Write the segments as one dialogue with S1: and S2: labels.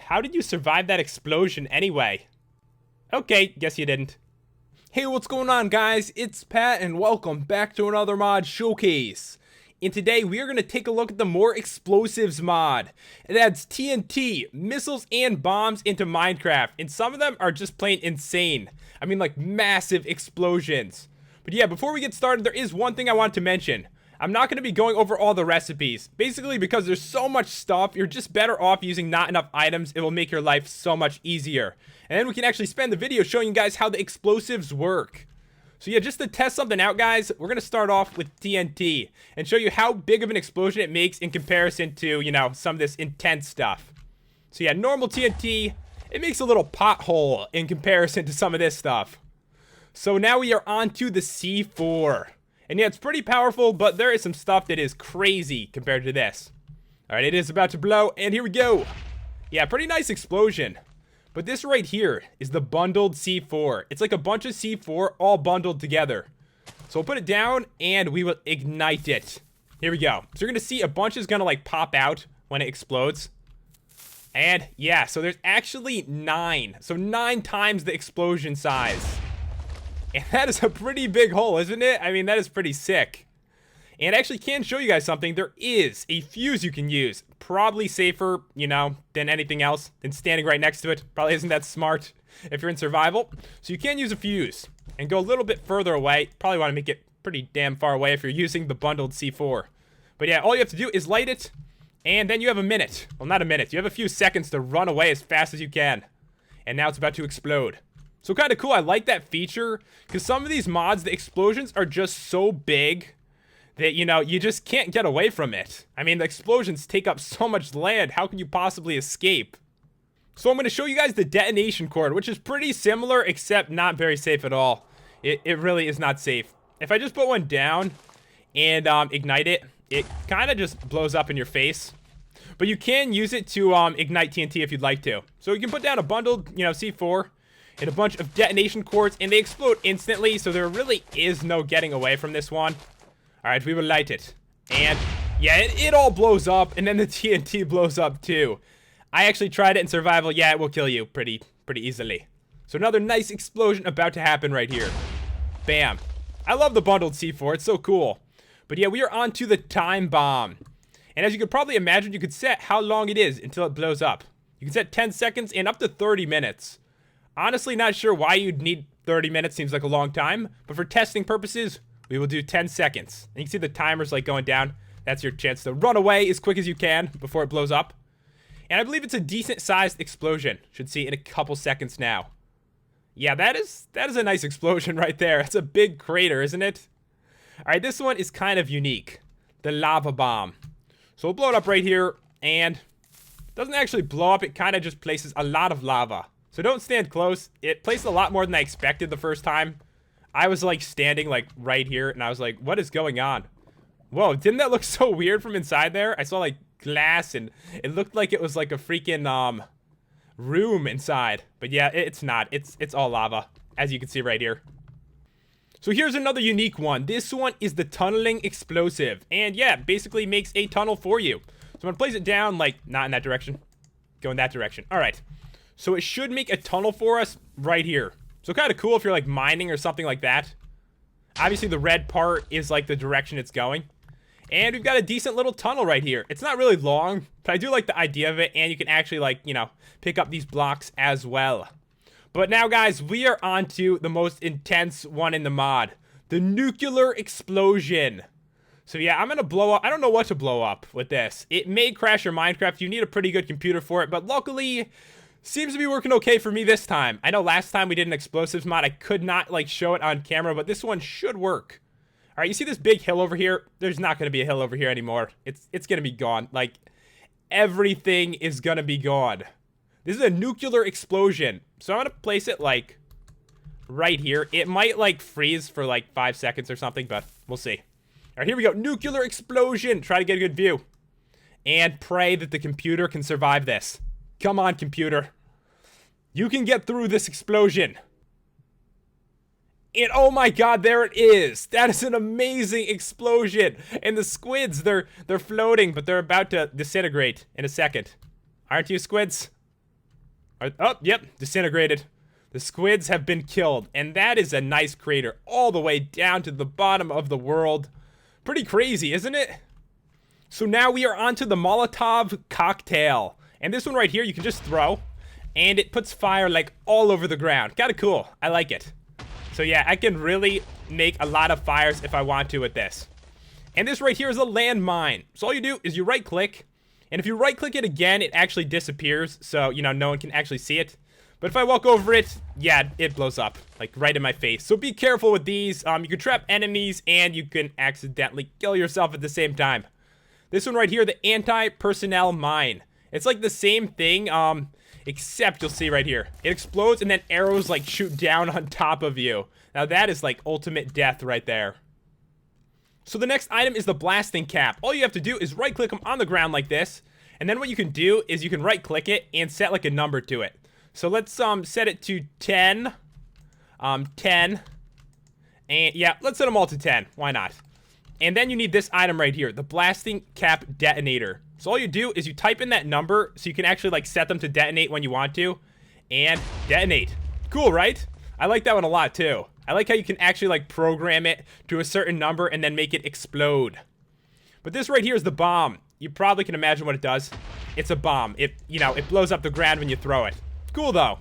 S1: How did you survive that explosion anyway? Okay, guess you didn't.
S2: Hey, what's going on, guys? It's Pat, and welcome back to another mod showcase. And today, we are going to take a look at the More Explosives mod. It adds TNT, missiles, and bombs into Minecraft, and some of them are just plain insane. I mean, like, massive explosions. But yeah, before we get started, there is one thing I want to mention. I'm not going to be going over all the recipes. Basically, because there's so much stuff, you're just better off using not enough items. It will make your life so much easier. And then we can actually spend the video showing you guys how the explosives work. So yeah, just to test something out, guys, we're going to start off with TNT and show you how big of an explosion it makes in comparison to, you know, some of this intense stuff. So yeah, normal TNT, it makes a little pothole in comparison to some of this stuff. So now we are on to the C4. And yeah, it's pretty powerful, but there is some stuff that is crazy compared to this. Alright, it is about to blow, and here we go. Yeah, pretty nice explosion. But this right here is the bundled C4. It's like a bunch of C4 all bundled together. So we'll put it down, and we will ignite it. Here we go. So you're going to see a bunch is going to like pop out when it explodes. And yeah, so there's actually 9. So 9 times the explosion size. And that is a pretty big hole, isn't it? I mean, that is pretty sick. And I actually can show you guys something. There is a fuse you can use. Probably safer, you know, than anything else. Than standing right next to it. Probably isn't that smart if you're in survival. So you can use a fuse and go a little bit further away. Probably want to make it pretty damn far away if you're using the bundled C4. But yeah, all you have to do is light it. And then you have a minute. Well, not a minute. You have a few seconds to run away as fast as you can. And now it's about to explode. So kind of cool. I like that feature because some of these mods, the explosions are just so big that, you know, you just can't get away from it. I mean, the explosions take up so much land. How can you possibly escape? So I'm going to show you guys the detonation cord, which is pretty similar, except not very safe at all. It really is not safe. If I just put one down and ignite it, it kind of just blows up in your face. But you can use it to ignite TNT if you'd like to. So you can put down a bundled, you know, C4 and a bunch of detonation cords, and they explode instantly, so there really is no getting away from this one. Alright, we will light it. And, yeah, it all blows up, and then the TNT blows up, too. I actually tried it in survival. Yeah, it will kill you pretty easily. So another nice explosion about to happen right here. Bam. I love the bundled C4. It's so cool. But, yeah, we are on to the time bomb. And as you could probably imagine, you could set how long it is until it blows up. You can set 10 seconds and up to 30 minutes. Honestly, not sure why you'd need 30 minutes. Seems like a long time. But for testing purposes, we will do 10 seconds. And you can see the timer's like going down. That's your chance to run away as quick as you can before it blows up. And I believe it's a decent sized explosion. Should see in a couple seconds now. Yeah, that is a nice explosion right there. It's a big crater, isn't it? Alright, this one is kind of unique. The lava bomb. So we'll blow it up right here. And it doesn't actually blow up. It kind of just places a lot of lava. So don't stand close. It placed a lot more than I expected the first time. I was like standing like right here and I was like, what is going on? Whoa, didn't that look so weird from inside there? I saw like glass and it looked like it was like a freaking room inside. But yeah, it's not. It's all lava, as you can see right here. So here's another unique one. This one is the tunneling explosive. And yeah, basically makes a tunnel for you. So I'm gonna place it down like not in that direction. Go in that direction. Alright. So it should make a tunnel for us right here. So kind of cool if you're like mining or something like that. Obviously the red part is like the direction it's going. And we've got a decent little tunnel right here. It's not really long, but I do like the idea of it. And you can actually like, you know, pick up these blocks as well. But now guys, we are on to the most intense one in the mod. The nuclear explosion. So yeah, I'm going to blow up. I don't know what to blow up with this. It may crash your Minecraft. You need a pretty good computer for it. But luckily, seems to be working okay for me this time. I know last time we did an explosives mod, I could not like show it on camera, but this one should work. All right, you see this big hill over here? There's not going to be a hill over here anymore. It's going to be gone. Like, everything is going to be gone. This is a nuclear explosion. So I'm going to place it like right here. It might like freeze for like 5 seconds or something, but we'll see. All right, here we go. Nuclear explosion. Try to get a good view. And pray that the computer can survive this. Come on, computer. You can get through this explosion. And oh my god, there it is. That is an amazing explosion. And the squids, they're floating, but they're about to disintegrate in a second. Aren't you, squids?
S1: Oh, yep, disintegrated. The squids have been killed, and that is a nice crater all the way down to the bottom of the world. Pretty crazy, isn't it? So now we are on to the Molotov cocktail. And this one right here, you can just throw, and it puts fire like all over the ground. Kinda cool. I like it. So yeah, I can really make a lot of fires if I want to with this. And this right here is a landmine. So all you do is you right click, and if you right click it again, it actually disappears. So, you know, no one can actually see it. But if I walk over it, yeah, it blows up, like right in my face. So be careful with these. You can trap enemies, and you can accidentally kill yourself at the same time. This one right here, the anti-personnel mine. It's like the same thing, except you'll see right here. It explodes, and then arrows like shoot down on top of you. Now that is like ultimate death right there. So the next item is the blasting cap. All you have to do is right click them on the ground like this. And then what you can do is you can right click it and set like a number to it. So let's set it to 10. 10. And yeah, let's set them all to 10. Why not? And then you need this item right here, the blasting cap detonator. So all you do is you type in that number so you can actually like set them to detonate when you want to. And detonate. Cool, right? I like that one a lot too. I like how you can actually like program it to a certain number and then make it explode. But this right here is the bomb. You probably can imagine what it does. It's a bomb. It blows up the ground when you throw it. Cool though.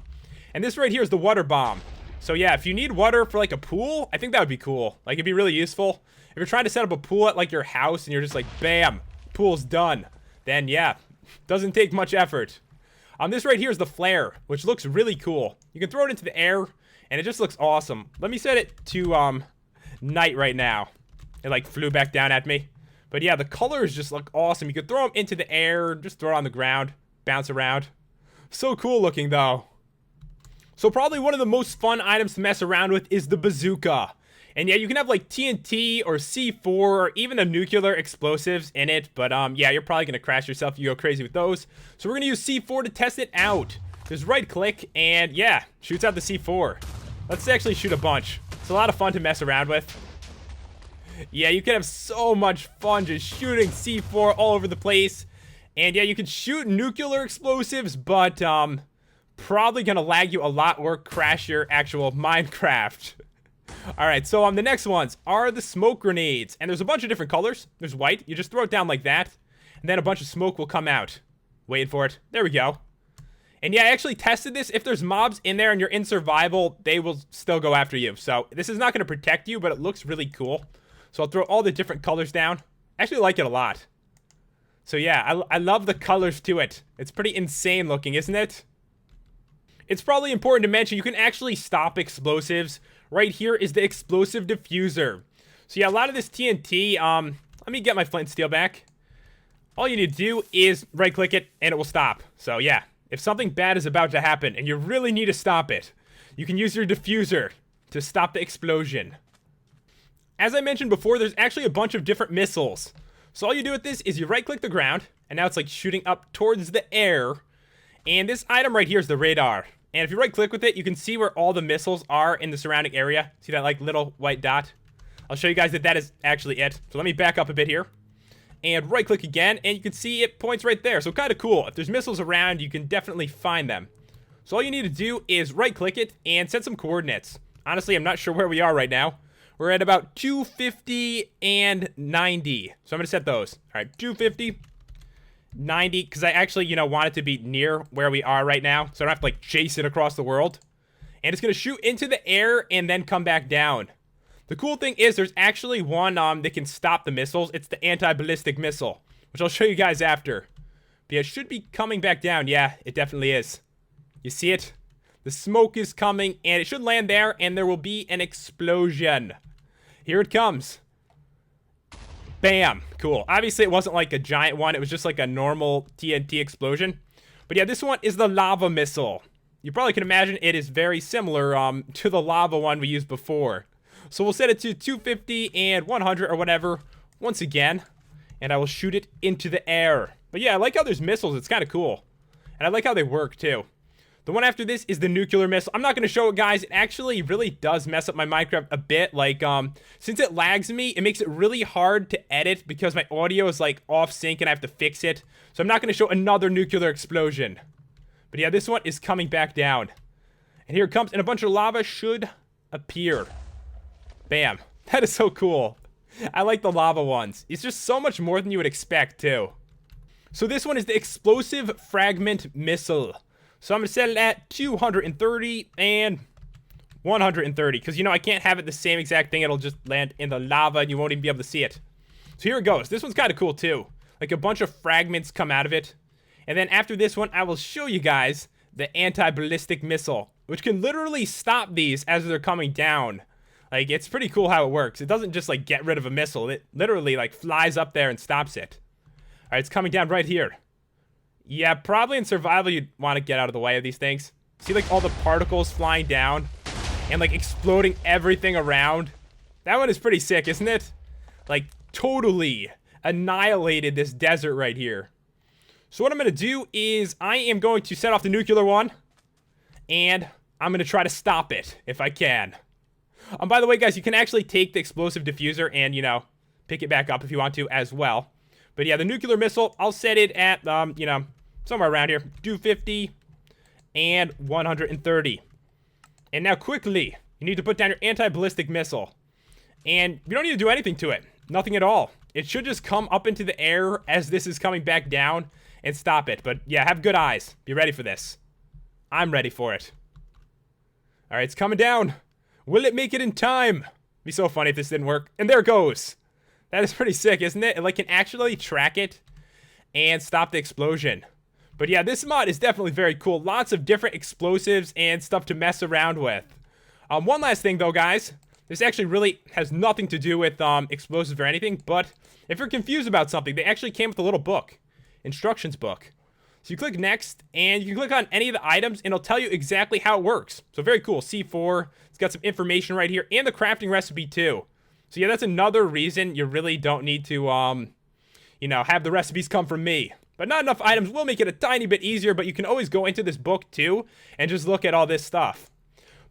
S1: And this right here is the water bomb. So yeah, if you need water for like a pool, I think that would be cool. Like it'd be really useful. If you're trying to set up a pool at like your house and you're just like, bam, pool's done. Then yeah, doesn't take much effort. This right here is the flare, which looks really cool. You can throw it into the air and it just looks awesome. Let me set it to night right now. It like flew back down at me. But yeah, the colors just look awesome. You can throw them into the air, just throw it on the ground, bounce around. So cool looking though. So probably one of the most fun items to mess around with is the bazooka. And yeah, you can have like TNT or C4 or even a nuclear explosives in it. But yeah, you're probably going to crash yourself if you go crazy with those. So we're going to use C4 to test it out. Just right click and yeah, shoots out the C4. Let's actually shoot a bunch. It's a lot of fun to mess around with. Yeah, you can have so much fun just shooting C4 all over the place. And yeah, you can shoot nuclear explosives, but probably going to lag you a lot or crash your actual Minecraft. Alright, so the next ones are the smoke grenades. And there's a bunch of different colors. There's white. You just throw it down like that. And then a bunch of smoke will come out. Waiting for it. There we go. And yeah, I actually tested this. If there's mobs in there and you're in survival, they will still go after you. So this is not going to protect you, but it looks really cool. So I'll throw all the different colors down. I actually like it a lot. So yeah, I love the colors to it. It's pretty insane looking, isn't it? It's probably important to mention you can actually stop explosives. Right here is the explosive diffuser. So yeah, a lot of this TNT, let me get my flint and steel back. All you need to do is right click it and it will stop. So yeah, if something bad is about to happen and you really need to stop it, you can use your diffuser to stop the explosion. As I mentioned before, there's actually a bunch of different missiles. So all you do with this is you right click the ground and now it's like shooting up towards the air. And this item right here is the radar. And if you right click with it, you can see where all the missiles are in the surrounding area. See that like little white dot? I'll show you guys that that is actually it. So let me back up a bit here. And right click again, and you can see it points right there. So kind of cool. If there's missiles around, you can definitely find them. So all you need to do is right click it and set some coordinates. Honestly, I'm not sure where we are right now. We're at about 250 and 90. So I'm going to set those. All right, 250, 90, because I actually, want it to be near where we are right now. So I don't have to, like, chase it across the world. And it's going to shoot into the air and then come back down. The cool thing is there's actually one that can stop the missiles. It's the anti-ballistic missile, which I'll show you guys after. But yeah, it should be coming back down. Yeah, it definitely is. You see it? The smoke is coming, and it should land there, and there will be an explosion. Here it comes. Bam. Cool. Obviously, it wasn't like a giant one. It was just like a normal TNT explosion. But yeah, this one is the lava missile. You probably can imagine it is very similar to the lava one we used before. So we'll set it to 250 and 100 or whatever once again. And I will shoot it into the air. But yeah, I like how there's missiles. It's kind of cool. And I like how they work too. The one after this is the nuclear missile. I'm not going to show it, guys. It actually really does mess up my Minecraft a bit. Like, since it lags me, it makes it really hard to edit because my audio is, like, off sync and I have to fix it. So I'm not going to show another nuclear explosion. But yeah, this one is coming back down. And here it comes, and a bunch of lava should appear. Bam. That is so cool. I like the lava ones. It's just so much more than you would expect, too. So this one is the explosive fragment missile. So I'm going to set it at 230 and 130. Because, you know, I can't have it the same exact thing. It'll just land in the lava and you won't even be able to see it. So here it goes. This one's kind of cool, too. Like a bunch of fragments come out of it. And then after this one, I will show you guys the anti-ballistic missile, which can literally stop these as they're coming down. Like, it's pretty cool how it works. It doesn't just, like, get rid of a missile. It literally, like, flies up there and stops it. Alright, it's coming down right here. Yeah, probably in survival you'd want to get out of the way of these things. See, like, all the particles flying down and, like, exploding everything around? That one is pretty sick, isn't it? Like, totally annihilated this desert right here. So what I'm going to do is I am going to set off the nuclear one. And I'm going to try to stop it if I can. By the way, guys, you can actually take the explosive diffuser and, you know, pick it back up if you want to as well. But yeah, the nuclear missile, I'll set it at, you know, somewhere around here. 250 and 130. And now quickly, you need to put down your anti-ballistic missile. And you don't need to do anything to it. Nothing at all. It should just come up into the air as this is coming back down and stop it. But yeah, have good eyes. Be ready for this. I'm ready for it. Alright, it's coming down. Will it make it in time? It'd be so funny if this didn't work. And there it goes. That is pretty sick, isn't it? It like can actually track it and stop the explosion. But yeah, this mod is definitely very cool. Lots of different explosives and stuff to mess around with. One last thing though, guys. This actually really has nothing to do with explosives or anything. But if you're confused about something, they actually came with a little book. Instructions book. So you click next, and you can click on any of the items, and it'll tell you exactly how it works. So very cool. C4, it's got some information right here, and the crafting recipe too. So yeah, that's another reason you really don't need to, you know, have the recipes come from me. But not enough items will make it a tiny bit easier, but you can always go into this book too, and just look at all this stuff.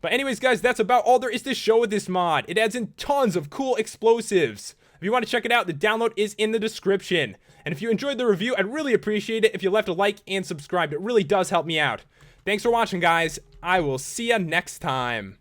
S1: But anyways, guys, that's about all there is to show with this mod. It adds in tons of cool explosives. If you want to check it out, the download is in the description. And if you enjoyed the review, I'd really appreciate it if you left a like and subscribed. It really does help me out. Thanks for watching, guys. I will see ya next time.